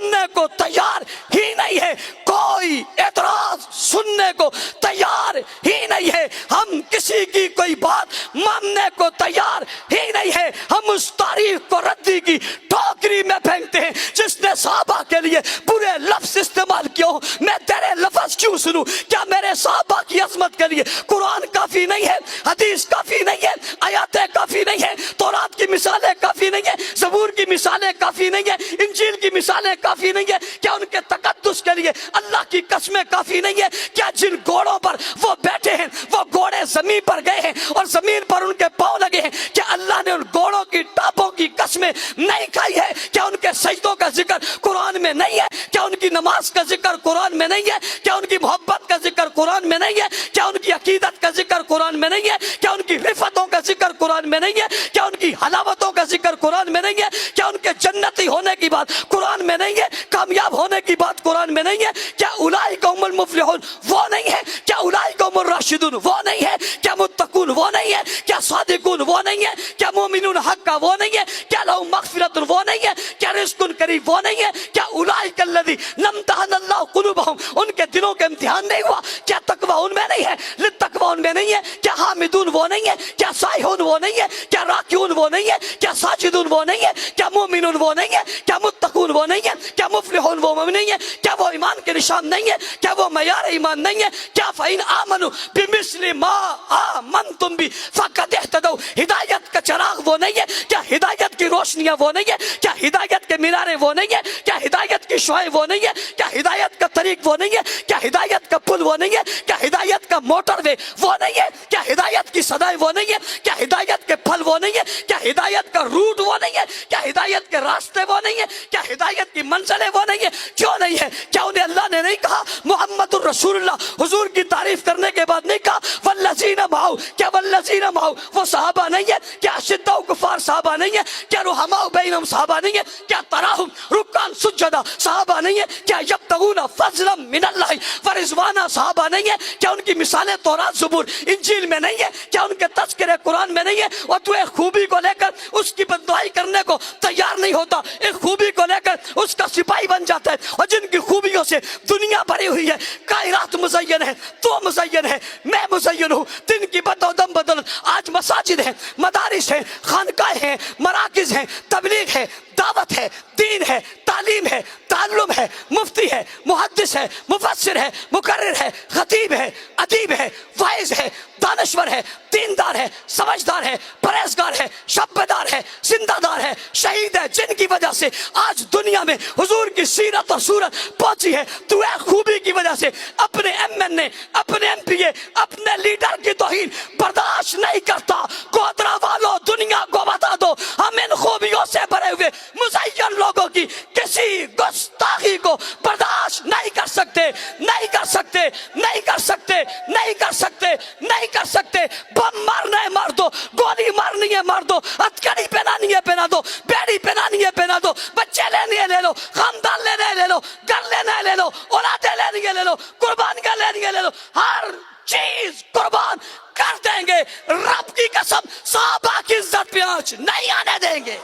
سننے کو تیار ہی نہیں ہے، کوئی اعتراض سننے کو تیار ہی نہیں ہے، ہم کسی کی کوئی بات ماننے کو تیار ہی نہیں ہے، ہم اس تاریخ کو ردی کی ٹوکری میں پھینکتے ہیں جس نے صحابہ کے لیے برے لفظ استعمال کیا ہو۔ میں تیرے لفظ کیوں سنوں؟ کیا میرے صحابہ کی عظمت کے لیے قرآن کافی نہیں ہے، حدیث کافی نہیں ہے، آیاتیں کافی نہیں ہے، تورات کی مثالیں کافی نہیں ہے، زبور کی مثالیں کافی نہیں ہے، انجیل کی مثالیں کافی نہیں ہے؟ کیا ان کے تقدس کے لیے اللہ کی قسمیں کافی نہیں ہے؟ کیا جن گھوڑوں پر وہ بیٹھے ہیں وہ گھوڑے زمین پر گئے ہیں اور زمین پر ان کے پاؤں لگے ہیں؟ کیا اللہ نے ان گھوڑوں کی ٹاپوں کی قسمیں نہیں کھائی ہے؟ کیا ان کے سجدوں کا ذکر قرآن میں نہیں ہے؟ کیا ان کی نماز کا ذکر قرآن میں نہیں ہے؟ کیا ان کی محبت کا ذکر قرآن میں نہیں ہے؟ کیا ان کی عقیدت کا ذکر قرآن میں نہیں ہے؟ کیا ان کی رفتوں کا ذکر قرآن میں نہیں ہے؟ کیا ان کی حلاوتوں کا ذکر قرآن میں نہیں ہے؟ کیا ان کے جنتی ہونے کی بات قرآن میں نہیں ہے؟ کامیاب ہونے کی بات قرآن میں نہیں ہے؟ کیا اولئک هم المفلحون وہ نہیں ہے؟ کیا اولئک هم الراشدون وہ نہیں ہے؟ کیا متقون وہ نہیں ہے؟ کیا صادقون وہ نہیں ہے؟ کیا مومنون حقا وہ نہیں ہے؟ کیا لهم مغفرت وہ نہیں ہے؟ کیا رزق قریب وہ نہیں ہے؟ کیا اولئک الذین امتحن اللہ قلوبهم ان کے دلوں کے امتحان نہیں ہوا؟ کیا تقوی ان میں نہیں ہے؟ للتقوی ان میں نہیں ہے؟ کیا حامدون وہ نہیں ہے؟ کیا سائحون وہ نہیں ہے؟ کیا راکعون وہ نہیں ہے؟ کیا ساجدون وہ نہیں ہے؟ کیا مومنون وہ نہیں ہے؟ کیا متقون وہ نہیں ہے؟ کیا مفلحون وہ نہیں ہے؟ کیا وہ ایمان کے نشان نہیں ہے؟ کیا وہ معیار ایمان نہیں ہے؟ کیا فَإِنْ آمَنُوا بِمِثْلِ مَا آمَنْتُمْ بِهِ فَقَدِ اهْتَدَوْا ہدایت کا چراغ وہ نہیں ہے؟ کیا ہدایت کی روشنیاں وہ نہیں ہے؟ کیا ہدایت کے مینارے وہ نہیں ہے؟ کیا ہدایت کی شعائیں وہ نہیں ہے؟ کیا ہدایت کا طریق وہ نہیں ہے؟ کیا ہدایت کا پل وہ نہیں ہے؟ کیا ہدایت کا موٹر وے وہ نہیں ہے؟ کیا ہدایت کی صدائیں وہ نہیں ہے؟ کیا ہدایت کے پھل وہ نہیں ہے؟ کیا ہدایت کا روٹ وہ نہیں ہے؟ کیا ہدایت کے راستے وہ نہیں ہے؟ کیا ہدایت کی منزلیں وہ نہیں ہے؟ کیوں نہیں ہے؟ کیا انہیں اللہ نے نہیں کہا محمد الرسول اللہ حضور کی تعریف کرنے کے بعد نہیں کہا والذین معہ؟ کیا والذین معہ وہ صحابہ نہیں ہے؟ کیا اشداء کفار صحابہ نہیں ہے؟ کیا رحماء بینہم صحابہ نہیں ہے؟ کیا تراہم رکعا سجدا صحابہ نہیں ہے؟ کیا یبتغون فضلا من اللہ ورضوانا صحابہ نہیں ہے؟ کیا ان کی مثالیں تورات زبور انجیل میں نہیں ہے؟ کیا ان کے تذکرے قرآن میں نہیں ہے؟ اور تو ایک خوبی کو لے کر اس کی بددعائی کرنے کو تیار نہیں ہوتا، ایک خوبی کو لے کر اس کا سپاہی بن جاتا ہے، اور جن کی خوبیوں سے دنیا بھری ہوئی ہے، کائنات مزین ہے، تو مزین ہے، میں مزین ہوں، دن کی بدو دم بدلت آج مساجد ہیں، مدارس ہیں، خانقاہ ہیں، مراکز ہیں، تبلیغ ہے، دعوت ہے، دین ہے، تعلیم ہے، تعلم ہے، مفتی ہے، محدث ہے، مفسر ہے، مقرر ہے، خطیب ہے، ادیب ہے، واعظ ہے، دانشور ہے، دیندار ہے، سمجھدار ہے، پرہیزگار ہے، شبدار ہے، زندہ دار ہے، شہید ہے، جن کی وجہ سے آج دنیا میں حضور کی سیرت اور صورت پہنچی ہے۔ تو ایک خوبی کی وجہ سے اپنے ایم این اے، اپنے ایم پی اے، اپنے لیڈر کی توہین برداشت نہیں کرتا۔ گودرا والوں دنیا کو بتا دو، ہم ان خوبیوں سے بھرے ہوئے مزین لوگوں کی کسی گستاخی کو برداشت نہیں کر سکتے، نہیں کر سکتے، نہیں کر سکتے، نہیں کر سکتے، نہیں کر سکتے۔ بم مارنا ہے مار دو، گولی مارنی ہے مار دو، ہتھکڑی پہنانی ہے پہنا دو، بیڑی پہنانی ہے پہنا دو، بچے لینے ہیں لے لو، خاندان لینے ہیں لے لو، گھر لینا ہے لے لو، اولادیں لینی ہے لے لو، قربانیاں لینی ہے لے لو، ہر چیز قربان کر دیں گے۔ رب کی قسم صحابہ کی عزت پہ آنچ نہیں آنے دیں گے۔